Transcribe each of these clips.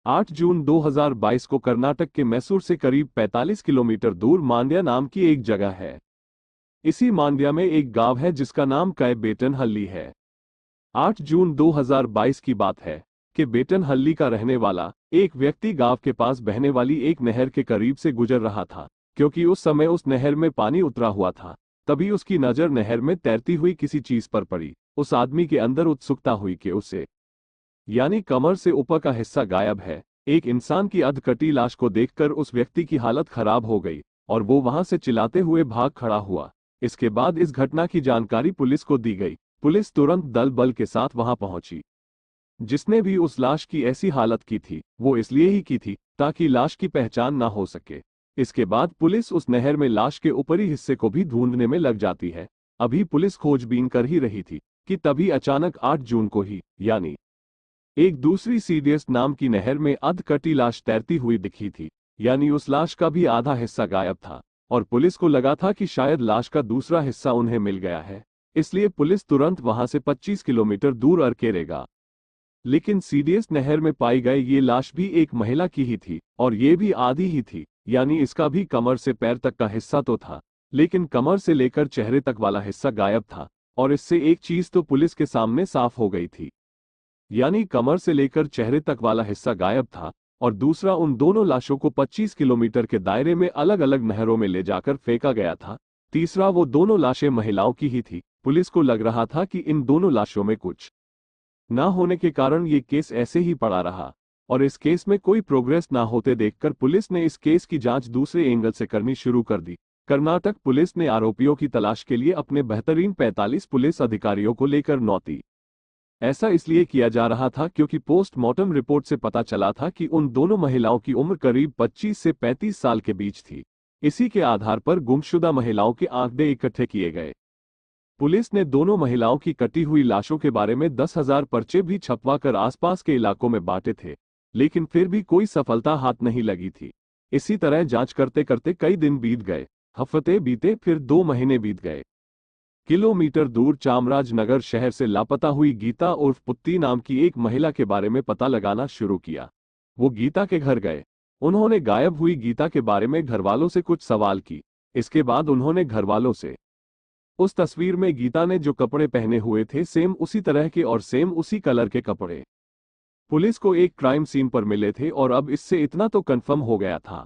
8 जून 2022 को कर्नाटक के मैसूर से करीब 45 किलोमीटर दूर मांड्या नाम की एक जगह है। इसी मांड्या में एक गांव है जिसका नाम बेटनहल्ली है। 8 जून 2022 की बात है कि बेटनहल्ली का रहने वाला एक व्यक्ति गांव के पास बहने वाली एक नहर के करीब से गुजर रहा था। क्योंकि उस समय उस नहर में पानी उतरा हुआ था, तभी उसकी नजर नहर में तैरती हुई किसी चीज पर पड़ी। उस आदमी के अंदर उत्सुकता हुई कि उसे यानी कमर से ऊपर का हिस्सा गायब है। एक इंसान की अधकटी लाश को देखकर उस व्यक्ति की हालत खराब हो गई और वो वहां से चिल्लाते हुए भाग खड़ा हुआ। इसके बाद इस घटना की जानकारी पुलिस को दी गई। पुलिस तुरंत दल बल के साथ वहां पहुंची। जिसने भी उस लाश की ऐसी हालत की थी वो इसलिए ही की थी ताकि लाश की पहचान ना हो सके। इसके बाद पुलिस उस नहर में लाश के ऊपरी हिस्से को भी ढूंढने में लग जाती है। अभी पुलिस खोजबीन कर ही रही थी कि तभी अचानक 8 जून को ही यानी एक दूसरी सीडीएस नाम की नहर में अधकटी लाश तैरती हुई दिखी थी। यानी उस लाश का भी आधा हिस्सा गायब था और पुलिस को लगा था कि शायद लाश का दूसरा हिस्सा उन्हें मिल गया है, इसलिए पुलिस तुरंत वहां से 25 किलोमीटर दूर अरकेरेगा। लेकिन सीडीएस नहर में पाई गई ये लाश भी एक महिला की ही थी और ये भी आधी ही थी। यानी इसका भी कमर से पैर तक का हिस्सा तो था, लेकिन कमर से लेकर चेहरे तक वाला हिस्सा गायब था। और इससे एक चीज तो पुलिस के सामने साफ हो गई थी, यानी कमर से लेकर चेहरे तक वाला हिस्सा गायब था और दूसरा उन दोनों लाशों को 25 किलोमीटर के दायरे में अलग अलग नहरों में ले जाकर फेंका गया था। तीसरा वो दोनों लाशें महिलाओं की ही थी। पुलिस को लग रहा था कि इन दोनों लाशों में कुछ ना होने के कारण ये केस ऐसे ही पड़ा रहा और इस केस में कोई प्रोग्रेस ना होते देखकर पुलिस ने इस केस की जांच दूसरे एंगल से करनी शुरू कर दी। कर्नाटक पुलिस ने आरोपियों की तलाश के लिए अपने बेहतरीन 45 पुलिस अधिकारियों को लेकर नौती। ऐसा इसलिए किया जा रहा था क्योंकि पोस्टमार्टम रिपोर्ट से पता चला था कि उन दोनों महिलाओं की उम्र करीब 25 से 35 साल के बीच थी। इसी के आधार पर गुमशुदा महिलाओं के आंकड़े इकट्ठे किए गए। पुलिस ने दोनों महिलाओं की कटी हुई लाशों के बारे में 10,000 पर्चे भी छपवाकर आसपास के इलाकों में बांटे थे, लेकिन फिर भी कोई सफलता हाथ नहीं लगी थी। इसी तरह जांच करते करते कई दिन बीत गए, हफ्ते बीते, फिर 2 महीने बीत गए। किलोमीटर दूर चामराजनगर शहर से लापता हुई गीता उर्फ पुत्ती नाम की एक महिला के बारे में पता लगाना शुरू किया। वो गीता के घर गए। उन्होंने गायब हुई गीता के बारे में घरवालों से कुछ सवाल की। इसके बाद उन्होंने घरवालों से उस तस्वीर में गीता ने जो कपड़े पहने हुए थे सेम उसी तरह के और सेम उसी कलर के कपड़े पुलिस को एक क्राइम सीन पर मिले थे। और अब इससे इतना तो कंफर्म हो गया था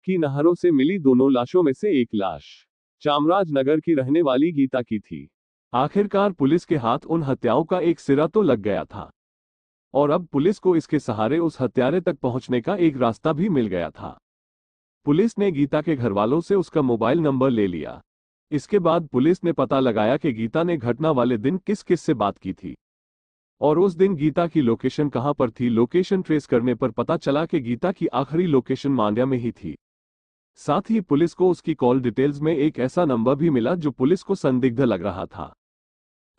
कि नहरों से मिली दोनों लाशों में से एक लाश चामराजनगर की रहने वाली गीता की थी। आखिरकार पुलिस के हाथ उन हत्याओं का एक सिरा तो लग गया था और अब पुलिस को इसके सहारे उस हत्यारे तक पहुंचने का एक रास्ता भी मिल गया था। पुलिस ने गीता के घरवालों से उसका मोबाइल नंबर ले लिया। इसके बाद पुलिस ने पता लगाया कि गीता ने घटना वाले दिन किस किस से बात की थी और उस दिन गीता की लोकेशन कहां पर थी। लोकेशन ट्रेस करने पर पता चला कि गीता की आखिरी लोकेशन मांड्या में ही थी। साथ ही पुलिस को उसकी कॉल डिटेल्स में एक ऐसा नंबर भी मिला जो पुलिस को संदिग्ध लग रहा था,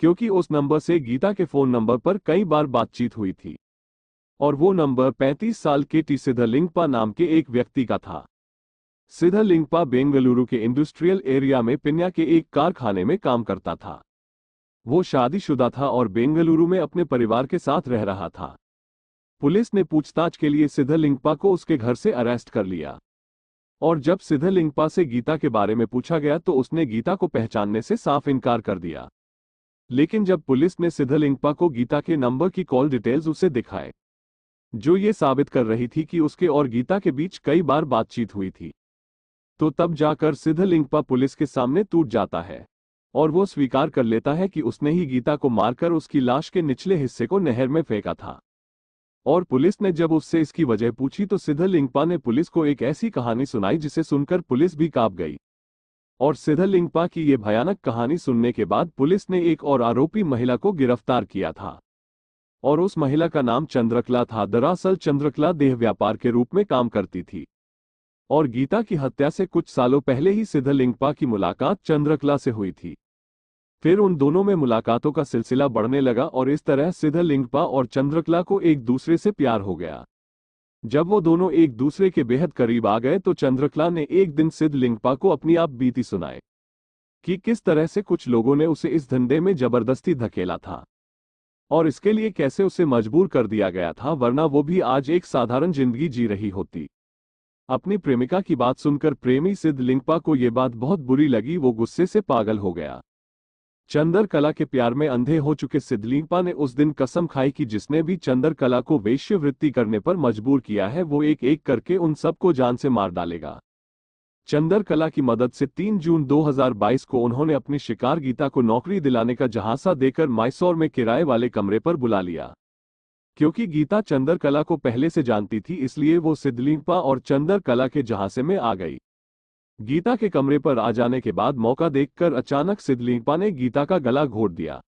क्योंकि उस नंबर से गीता के फोन नंबर पर कई बार बातचीत हुई थी और वो नंबर 35 साल के टी सिद्धलिंगप्पा नाम के एक व्यक्ति का था। सिद्धलिंगप्पा बेंगलुरु के इंडस्ट्रियल एरिया में पिन्या के एक कारखाने में काम करता था। वो शादीशुदा था और बेंगलुरु में अपने परिवार के साथ रह रहा था। पुलिस ने पूछताछ के लिए सिद्धलिंगप्पा को उसके घर से अरेस्ट कर लिया और जब सिद्धलिंगप्पा से गीता के बारे में पूछा गया तो उसने गीता को पहचानने से साफ इनकार कर दिया। लेकिन जब पुलिस ने सिद्धलिंगप्पा को गीता के नंबर की कॉल डिटेल्स उसे दिखाए जो ये साबित कर रही थी कि उसके और गीता के बीच कई बार बातचीत हुई थी, तो तब जाकर सिद्धलिंगप्पा पुलिस के सामने टूट जाता है और वो स्वीकार कर लेता है कि उसने ही गीता को मारकर उसकी लाश के निचले हिस्से को नहर में फेंका था। और पुलिस ने जब उससे इसकी वजह पूछी तो सिद्धलिंगप्पा ने पुलिस को एक ऐसी कहानी सुनाई जिसे सुनकर पुलिस भी कांप गई। और सिद्धलिंगप्पा की ये भयानक कहानी सुनने के बाद पुलिस ने एक और आरोपी महिला को गिरफ्तार किया था और उस महिला का नाम चंद्रकला था। दरअसल चंद्रकला देह व्यापार के रूप में काम करती थी और गीता की हत्या से कुछ सालों पहले ही सिद्धलिंगप्पा की मुलाकात चंद्रकला से हुई थी। फिर उन दोनों में मुलाकातों का सिलसिला बढ़ने लगा और इस तरह सिद्धलिंगप्पा और चंद्रकला को एक दूसरे से प्यार हो गया। जब वो दोनों एक दूसरे के बेहद करीब आ गए तो चंद्रकला ने एक दिन सिद्धलिंगप्पा को अपनी आप बीती सुनाई कि किस तरह से कुछ लोगों ने उसे इस धंधे में जबरदस्ती धकेला था। और इसके लिए कैसे उसे मजबूर कर दिया गया था, वरना वो भी आज एक साधारण जिंदगी जी रही होती। अपनी प्रेमिका की बात सुनकर प्रेमी सिद्धलिंगपा को ये बात बहुत बुरी लगी। वो गुस्से से पागल हो गया। चंद्रकला के प्यार में अंधे हो चुके सिद्धलिंगपा ने उस दिन कसम खाई कि जिसने भी चंद्रकला को वेश्यावृत्ति करने पर मजबूर किया है वो एक एक करके उन सबको जान से मार डालेगा। चंद्रकला की मदद से 3 जून 2022 को उन्होंने अपनी शिकार गीता को नौकरी दिलाने का झांसा देकर मैसूर में किराए वाले कमरे पर बुला लिया। क्योंकि गीता चंद्रकला को पहले से जानती थी, इसलिए वो सिद्धलिंगपा और चंद्रकला के झांसे में आ गई। गीता के कमरे पर आ जाने के बाद मौका देखकर अचानक सिद्धलिंगपा ने गीता का गला घोट दिया।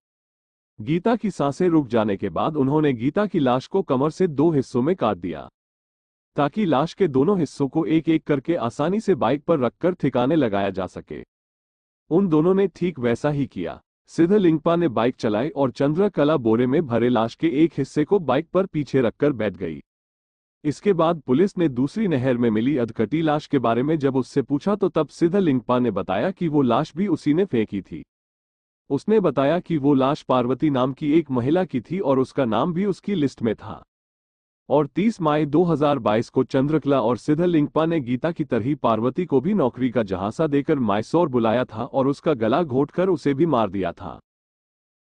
गीता की सांसें रुक जाने के बाद उन्होंने गीता की लाश को कमर से 2 हिस्सों में काट दिया, ताकि लाश के दोनों हिस्सों को एक एक करके आसानी से बाइक पर रखकर ठिकाने लगाया जा सके। उन दोनों ने ठीक वैसा ही किया। सिद्धलिंगपा ने बाइक चलाई और चंद्रकला बोरे में भरे लाश के एक हिस्से को बाइक पर पीछे रखकर बैठ गई। इसके बाद पुलिस ने दूसरी नहर में मिली अधकटी लाश के बारे में जब उससे पूछा तो तब सिद्धलिंगपा ने बताया कि वो लाश भी उसी ने फेंकी थी। उसने बताया कि वो लाश पार्वती नाम की एक महिला की थी और उसका नाम भी उसकी लिस्ट में था। और 30 मई 2022 को चंद्रकला और सिद्धलिंगपा ने गीता की तरह पार्वती को भी नौकरी का झांसा देकर मैसूर बुलाया था और उसका गला घोटकर उसे भी मार दिया था।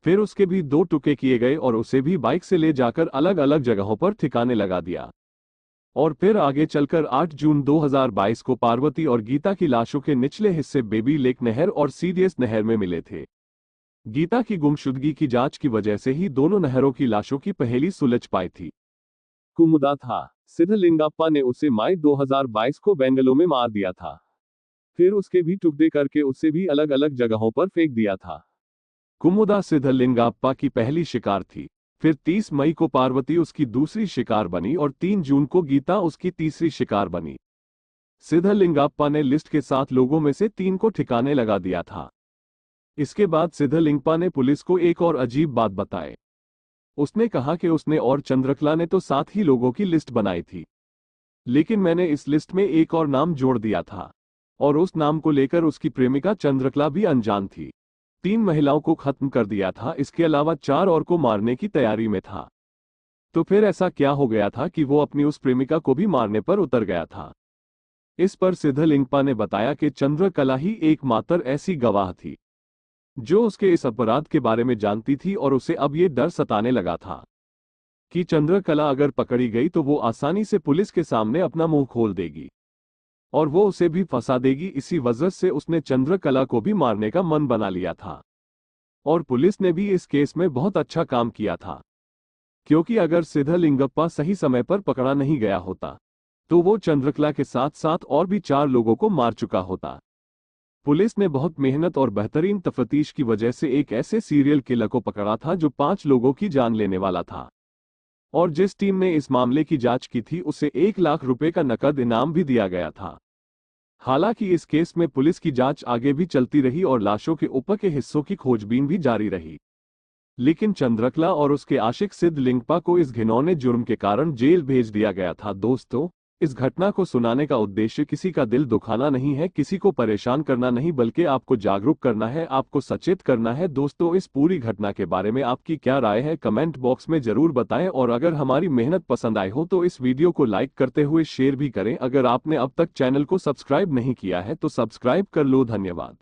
फिर उसके भी 2 टुकड़े किए गए और उसे भी बाइक से ले जाकर अलग अलग जगहों पर ठिकाने लगा दिया। और फिर आगे चलकर 8 जून 2022 को पार्वती और गीता की लाशों के निचले हिस्से बेबी लेक नहर और सीडीएस नहर में मिले थे। गीता की गुमशुदगी की जांच की वजह से ही दोनों नहरों की लाशों की पहेली सुलझ पाई थी। कुमुदा था, सिद्धलिंगप्पा ने उसे मई 2022 को बेंगलुरु में मार दिया था। फिर उसके भी टुकड़े करके उसे भी अलग अलग जगहों पर फेंक दिया था। कुमुदा सिद्धलिंगप्पा की पहली शिकार थी। फिर 30 मई को पार्वती उसकी दूसरी शिकार बनी और 3 जून को गीता उसकी तीसरी शिकार बनी। सिद्धलिंगप्पा ने लिस्ट के 7 लोगों में से 3 को ठिकाने लगा दिया था। इसके बाद सिद्धलिंगप्पा ने पुलिस को एक और अजीब बात बताई। उसने कहा कि उसने और चंद्रकला ने तो 7 ही लोगों की लिस्ट बनाई थी, लेकिन मैंने इस लिस्ट में एक और नाम जोड़ दिया था और उस नाम को लेकर उसकी प्रेमिका चंद्रकला भी अनजान थी। 3 महिलाओं को खत्म कर दिया था, इसके अलावा 4 और को मारने की तैयारी में था। तो फिर ऐसा क्या हो गया था कि वो अपनी उस प्रेमिका को भी मारने पर उतर गया था? इस पर सिद्धलिंगप्पा ने बताया कि चंद्रकला ही एकमात्र ऐसी गवाह थी जो उसके इस अपराध के बारे में जानती थी और उसे अब ये डर सताने लगा था कि चंद्रकला अगर पकड़ी गई तो वो आसानी से पुलिस के सामने अपना मुंह खोल देगी और वो उसे भी फंसा देगी। इसी वजह से उसने चंद्रकला को भी मारने का मन बना लिया था। और पुलिस ने भी इस केस में बहुत अच्छा काम किया था, क्योंकि अगर सिद्धलिंगप्पा सही समय पर पकड़ा नहीं गया होता तो वो चंद्रकला के साथ साथ और भी 4 लोगों को मार चुका होता। पुलिस ने बहुत मेहनत और बेहतरीन तफ्तीश की वजह से एक ऐसे सीरियल किलर को पकड़ा था जो 5 लोगों की जान लेने वाला था। और जिस टीम ने इस मामले की जांच की थी उसे 1 लाख रुपए का नकद इनाम भी दिया गया था। हालांकि इस केस में पुलिस की जांच आगे भी चलती रही और लाशों के ऊपर के हिस्सों की खोजबीन भी जारी रही, लेकिन चंद्रकला और उसके आशिक सिद्धलिंगप्पा को इस घिनौने जुर्म के कारण जेल भेज दिया गया था। दोस्तों, इस घटना को सुनाने का उद्देश्य किसी का दिल दुखाना नहीं है, किसी को परेशान करना नहीं, बल्कि आपको जागरूक करना है, आपको सचेत करना है। दोस्तों, इस पूरी घटना के बारे में आपकी क्या राय है, कमेंट बॉक्स में जरूर बताएं। और अगर हमारी मेहनत पसंद आई हो तो इस वीडियो को लाइक करते हुए शेयर भी करें। अगर आपने अब तक चैनल को सब्सक्राइब नहीं किया है तो सब्सक्राइब कर लो। धन्यवाद।